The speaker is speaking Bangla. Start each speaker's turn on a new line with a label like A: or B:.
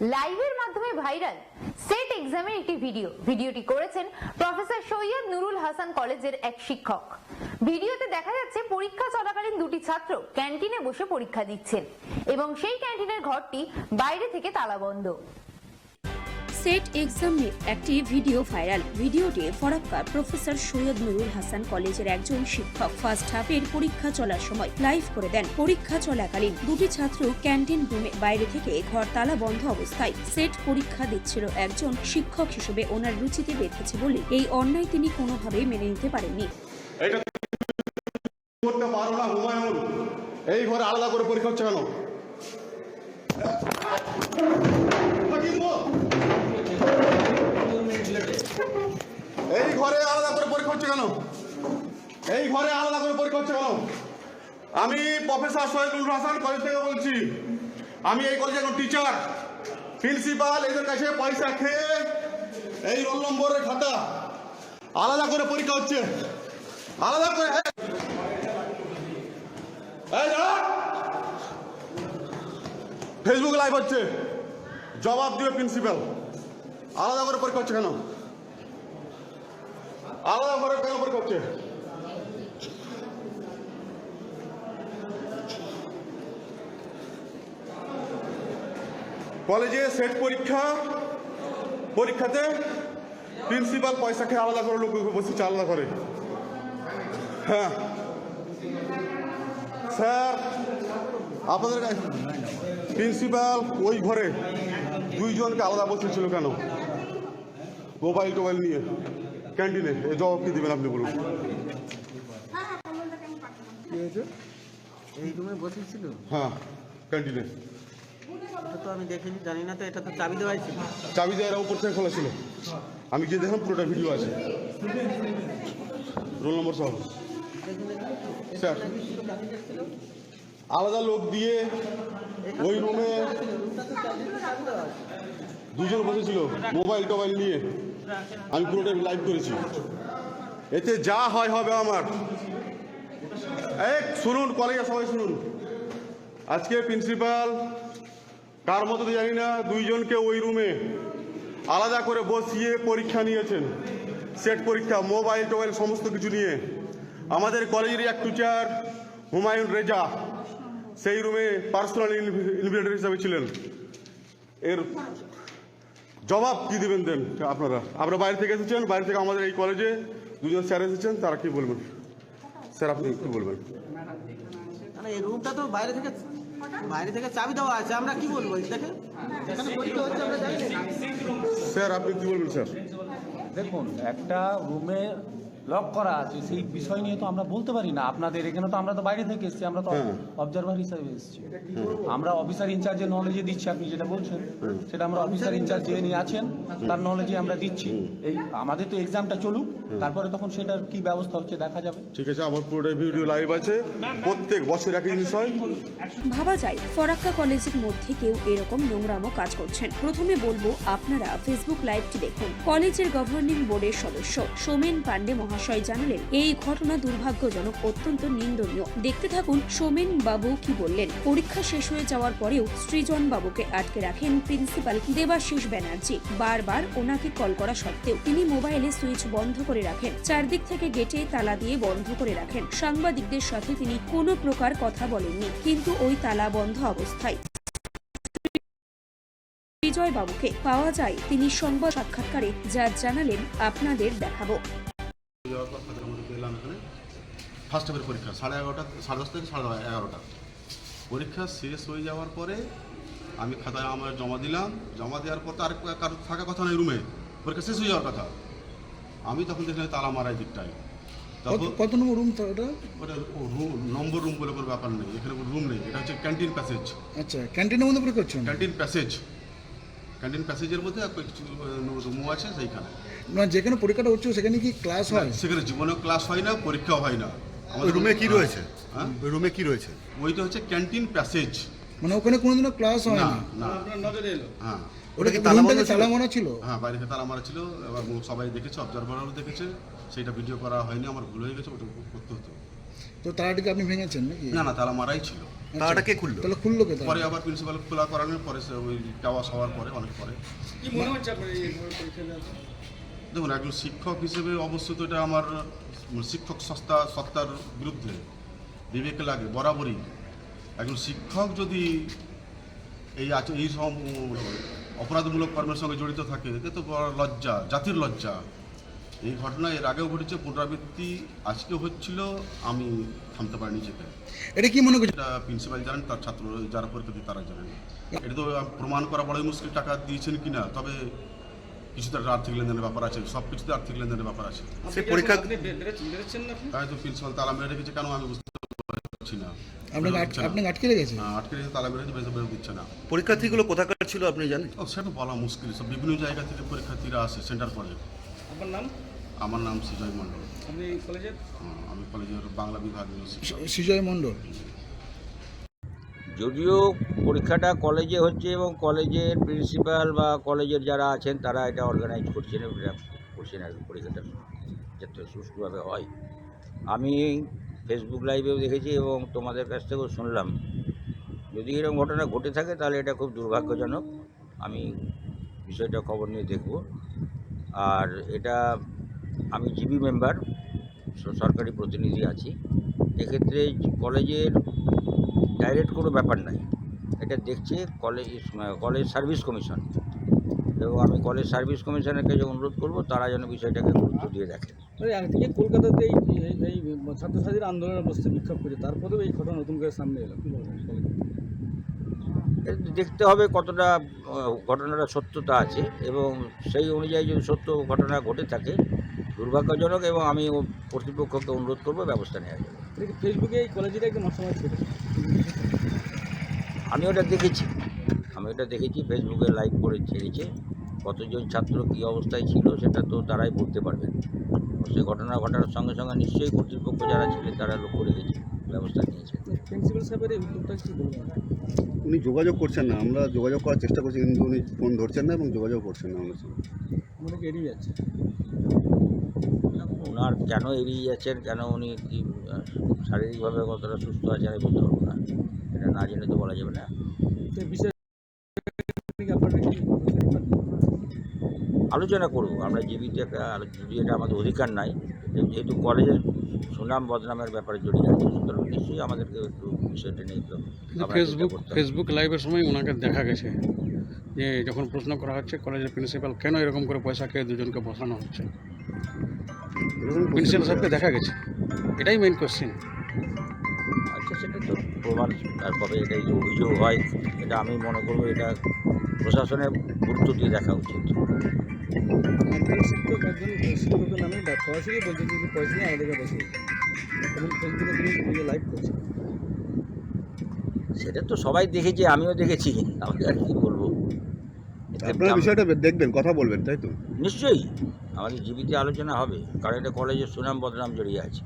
A: লাইভের মাধ্যমে ভাইরাল সেট এক্সামের একটি ভিডিওটি করেছেন প্রফেসর সৈয়দ নুরুল হাসান কলেজের এক শিক্ষক। ভিডিওতে দেখা যাচ্ছে পরীক্ষা চলাকালীন দুটি ছাত্র ক্যান্টিনে বসে পরীক্ষা দিচ্ছেন এবং সেই ক্যান্টিনের ঘরটি বাইরে থেকে তালাবন্ধ।
B: সেট এক্সাম নিয়ে একটি ভিডিও ভাইরাল। ভিডিওটি ফরাক্কার প্রফেসর সৈয়দ নুরুল হাসান কলেজের একজন শিক্ষক ফার্স্ট হাফের পরীক্ষা চলার সময় লাইভ করে দেন। পরীক্ষা চলাকালীন দুটি ছাত্র ক্যান্টিন রুমে বাইরে থেকে ঘর তালা বন্ধ অবস্থায় সেট পরীক্ষা দিচ্ছিল। একজন শিক্ষক হিসেবে ওনার রুচিতে বেঁধেছে বলে এই অন্যায় তিনি কোনোভাবেই মেনে নিতে পারেননি।
C: এই ঘরে আলাদা করে পরীক্ষা হচ্ছে কেন? এই ঘরে আলাদা করে পরীক্ষা হচ্ছে কেন? এই ঘরে আলাদা করে পরীক্ষা হচ্ছে কেন? আমি প্রফেসর সৈয়দ নুরুল হাসান কলেজ থেকে বলছি। আমি এই কলেজের এখন টিচার, প্রিন্সিপাল। এদের কাছে পয়সা খেয়ে এই রোল নম্বরের খাতা আলাদা করে পরীক্ষা হচ্ছে, আলাদা করে। ফেসবুক লাইভ হচ্ছে, জবাব দিবে প্রিন্সিপাল। আলাদা করে পরীক্ষা হচ্ছে কেন? আলাদা করে কেন পরীক্ষা হচ্ছে? কলেজে সেট পরীক্ষাতে প্রিন্সিপাল পয়সা খেয়ে আলাদা করে লোক বসেছে, আলাদা করে। হ্যাঁ স্যার, আপনাদের প্রিন্সিপাল ওই ঘরে দুইজনকে আলাদা বসেছিল কেন? মোবাইল টোবাইল নিয়ে ক্যান্টিনে। এই জবাব কি দিবেন আপনি বলুন?
D: এই রুমে বসেছিল?
C: হ্যাঁ, ক্যান্টিনে।
D: এটা তো আমি দেখিনি, জানি না তো। এটা তো চাবি দেওয়াই ছিল।
C: চাবি দেওয়ার উপর থেকে খোলা ছিল। আমি গিয়ে দেখলাম, পুরোটা ভিডিও আছে, রোল নম্বর সহ। স্যার, আলাদা লোক দিয়ে ওই রুমে দুজন বসেছিল মোবাইল টোবাইল নিয়ে। আমি পুরোটা লাইভ করেছি। এতে যা হয় হবে আমার। শুনুন, কলেজে সবাই শুনুন। আজকে প্রিন্সিপাল কার মতো জানি না, দুইজনকে ওই রুমে আলাদা করে বসিয়ে পরীক্ষা নিয়েছেন। সেট পরীক্ষা, মোবাইল টোবাইল সমস্ত কিছু নিয়ে। আমাদের কলেজেরই এক টিচার হুমায়ুন রেজা সেই রুমে পার্সোনাল ইনভিজিলেটর হিসাবে ছিলেন। এর জবাব কি দিবেন দেন আপনারা বাইরে থেকে এসেছেন। বাইরে থেকে আমাদের এই কলেজে দুজন স্যার এসেছেন, তারা কি বলবেন? স্যার, আপনি কি বলবেন?
D: এই রুমটা তো বাইরে থেকে চাবি দেওয়া আছে, আমরা কি বলবো? দেখেন
C: স্যার, আপনি কি বলবেন? স্যার
E: দেখুন, একটা রুমে লক করা আছে, সেই বিষয় নিয়ে তো আমরা বলতে পারি না। আপনাদের এখানে তো আমরা তো বাইরে থেকে এসেছি, আমরা তো অবজারভার হিসাবে এসেছি। আমরা অফিসার ইনচার্জের নলেজে দিচ্ছি। আপনি যেটা বলছেন সেটা আমরা অফিসার ইনচার্জ যে নিয়ে আছেন তার নলেজে আমরা দিচ্ছি। এই আমাদের তো এক্সামটা চলুক, তারপরে তখন সেটার কি ব্যবস্থা হচ্ছে দেখা যাবে।
C: ঠিক আছে, আমার পুরোটা ভিডিও লাইভ আছে। প্রত্যেক বছর একই জিনিস হয়।
B: ভাবা যায় ফরাক্কা কলেজের মধ্যে কেউ এরকম নোংরামো কাজ করছেন। প্রথমে বলবো, আপনারা ফেসবুক লাইভটি দেখুন। কলেজের গভর্নিং বোর্ডের সদস্য সোমেন পান্ডে মহাশয় জানালেন, এই ঘটনা দুর্ভাগ্যজনক, অত্যন্ত নিন্দনীয়। দেখতে থাকুন সোমেন বাবু কি বললেন। পরীক্ষা শেষ হয়ে যাওয়ার পরেও সৃজন বাবুকে আটকে রাখেন প্রিন্সিপাল দেবাশিস ব্যানার্জি। বারবার ওনাকে কল করা সত্ত্বেও তিনি মোবাইলে সুইচ বন্ধ করে রাখেন। চারদিক থেকে গেটে তালা দিয়ে বন্ধ করে রাখেন। সাংবাদিকদের সাথে তিনি কোনো প্রকার কথা বলেননি, কিন্তু ওই তালা বন্ধ অবস্থায় সৃজন বাবুকে পাওয়া যায়। তিনি সংবাদ সাক্ষাৎকারে যা জানালেন আপনাদের দেখাবো।
C: ফার্স্ট হাফের পরীক্ষা 11:30, 10:30 থেকে 11:30। পরীক্ষা শেষ হয়ে যাওয়ার পরে আমি খাতায় আমার জমা দিলাম। জমা দেওয়ার পর আর কারো থাকার কথা নয় রুমে, পরীক্ষা শেষ হয়ে যাওয়ার কথা। আমি তখন দেখলাম তালা মারা দিকটায়।
F: কত নম্বর রুম? ওটা
C: নম্বর রুম বলে কোনো ব্যাপার নেই, এখানে কোনো রুম নেই। এটা হচ্ছে ক্যান্টিন প্যাসেজ।
F: আচ্ছা, ক্যান্টিনের মধ্যে পরীক্ষা হচ্ছে?
C: ক্যান্টিন প্যাসেজের মধ্যে কিছু রুমও আছে সেইখানে।
F: মানে যেখানে পরীক্ষাটা হচ্ছে সেখানে কি ক্লাস হয়?
C: সেখানে জীবনেও ক্লাস হয় না, পরীক্ষাও হয় না।
G: আমাদের রুমে কি রয়েছে? ওই রুমে কি রয়েছে?
C: ওইটা হচ্ছে ক্যান্টিন প্যাসেজ।
F: মানে ওখানে কোনোদিনও ক্লাস হয় না?
C: হ্যাঁ।
F: ওটা কি তালা মারা ছিল?
C: হ্যাঁ, বাইরে থেকে তালা মারা ছিল। এবার সবাই দেখেছে, অবজারভারও দেখেছে। সেইটা ভিডিও করা হয়নি, আমার ভুল হয়ে গেছে, ওটা করতে হতো।
F: তো তালাটিকে আপনি ভেঙেছেন নাকি?
C: না, তালা মারাই ছিল।
G: তালাটা কে খুললো?
F: তাহলে খুললো কে তাহলে?
C: পরে আবার প্রিন্সিপাল খোলা করানোর পরে ওই টাওয়ার হওয়ার পরে অনেক পরে দেখুন একজন শিক্ষক হিসেবে অবশ্যই তো এটা আমার শিক্ষক সত্তার বিরুদ্ধে বিবেকে লাগে বরাবরই। একজন শিক্ষক যদি এই সব অপরাধমূলক কর্মের সঙ্গে জড়িত থাকে এতে তো বড় লজ্জা, জাতির লজ্জা। এই ঘটনা এর আগেও ঘটেছে, পুনরাবৃত্তি আজকে হচ্ছিল, আমি থামতে পারি নিজেকে।
F: এটা কি মনে করছেন?
C: এটা প্রিন্সিপাল জানেন, তার ছাত্র যারা পরীক্ষা দিয়ে তারা জানেন। এটা তো প্রমাণ করা বড়ই মুশকিল, টাকা দিয়েছেন কিনা। তবে কিছুতে আর্থিক লেনদেনের ব্যাপার আছে, সব কিছুতে আর্থিক লেনদেনের ব্যাপার আছে।
G: সে পরীক্ষা
C: তাই তো প্রিন্সিপাল তালা মেরে রেখেছে, কেন আমি বুঝতে পারছি না।
F: আপনাকে আটকে রেখেছে?
C: আটকে রেখেছে, তালা মেরে রেখেছে, বেরো দিচ্ছে না।
G: পরীক্ষার্থীগুলো কোথাকার ছিল আপনি জানেন?
C: ও সেটা বলা মুশকিল, সব বিভিন্ন জায়গা থেকে পরীক্ষার্থীরা আসে সেন্টার পড়ে।
D: আপনার নাম?
C: আমার নাম সুজয় মণ্ডল।
D: আপনি কলেজের?
C: আমি কলেজের বাংলা বিভাগীয় শিক্ষক।
F: সুজয় মণ্ডল।
H: যদিও পরীক্ষাটা কলেজে হচ্ছে এবং কলেজের প্রিন্সিপাল বা কলেজের যারা আছেন তারা এটা অর্গানাইজ করছেন এবং এটা করছেন আর কি, পরীক্ষাটা যাতে সুষ্ঠুভাবে হয়। আমি ফেসবুক লাইভেও দেখেছি এবং তোমাদের কাছ থেকেও শুনলাম। যদি এরকম ঘটনা ঘটে থাকে তাহলে এটা খুব দুর্ভাগ্যজনক। আমি বিষয়টা খবর নিয়ে দেখব। আর এটা আমি জিবি মেম্বার, সরকারি প্রতিনিধি আছি। এক্ষেত্রে কলেজের ডাইরেক্ট কোনো ব্যাপার নাই, এটা দেখছে কলেজ সার্ভিস কমিশন, এবং আমি কলেজ সার্ভিস কমিশনের কাছে অনুরোধ করব তারা যেন বিষয়টাকে গুরুত্ব দিয়ে দেখেন।
D: আগে থেকে কলকাতাতে এই ছাত্রছাত্রীরা আন্দোলনের বসতে বিক্ষোভ করে, তারপরেও এই ঘটনা নতুন করে সামনে এলো, কি বলবেন?
H: এটা দেখতে হবে কতটা ঘটনাটা সত্যতা আছে, এবং সেই অনুযায়ী যদি সত্য ঘটনা ঘটে থাকে দুর্ভাগ্যজনক, এবং আমি কর্তৃপক্ষকে অনুরোধ করব ব্যবস্থা নেওয়া যাবে।
D: ফেসবুকে এই কলেজের একদম অসমাজ করেছে।
H: আমি ওটা দেখেছি, ফেসবুকে লাইভ করে ছেড়েছে। কতজন ছাত্র কী অবস্থায় ছিল সেটা তো তারাই বলতে পারবেন। সেই ঘটনা ঘটার সঙ্গে সঙ্গে নিশ্চয়ই কর্তৃপক্ষ যারা ছিলেন তারা লক্ষ্য রেখেছে, ব্যবস্থা নিয়েছে।
D: প্রিন্সিপাল সাহেবের এই উদ্যোগটা কি বলবেন?
G: উনি যোগাযোগ করছেন না, আমরা যোগাযোগ করার চেষ্টা করছি কিন্তু উনি ফোন ধরছেন না এবং যোগাযোগ করছেন না আমাদের সঙ্গে।
D: অনেকে এড়িয়ে যাচ্ছে।
H: ওনার কেন এড়িয়ে যাচ্ছেন, কেন উনি কি শারীরিকভাবে কতটা সুস্থ আছেন আমি বলতে পারবো না, এটা না জেনে তো বলা যাবে না।
D: তো এই বিষয়ে আপনারা কি
H: আলোচনা করব আমরা জীবিত একটা যদি এটা আমাদের অধিকার নাই, যেহেতু কলেজের সুনাম বদনামের ব্যাপারে জড়িয়ে আছে, সুতরাং নিশ্চয়ই আমাদেরকে একটু বিষয়টা নিয়ে একটু
I: ফেসবুক লাইভের সময় ওনাকে দেখা গেছে যে যখন প্রশ্ন করা হচ্ছে কলেজের প্রিন্সিপাল কেন এরকম করে পয়সা খেয়ে দুজনকে বসানো হচ্ছে, প্রিন্সিপাল সাহেবকে দেখা গেছে, এটাই মেইন কোশ্চেন।
H: আচ্ছা, সেটা তো প্রমাণ আর কবে এটা যে অভিযোগ হয়, এটা আমি মনে করবো এটা প্রশাসনের গুরুত্ব দিয়ে দেখা উচিত।
D: একজন শিক্ষক শিক্ষকের নামে সরাসরি বলছে যে পয়সা নিয়ে আমাদেরকে বসে, এবং ফেসবুকে তিনি লাইভ করছে।
H: সেটা তো সবাই দেখেছে, আমিও দেখেছি, আমি আর কি বলবো।
G: আপনারা বিষয়টা দেখবেন, কথা বলবেন, তাই তো?
H: নিশ্চয়ই আমাদের জীবিত আলোচনা হবে, কারণ এটা কলেজের সুনাম বদনাম জড়িয়ে আছে।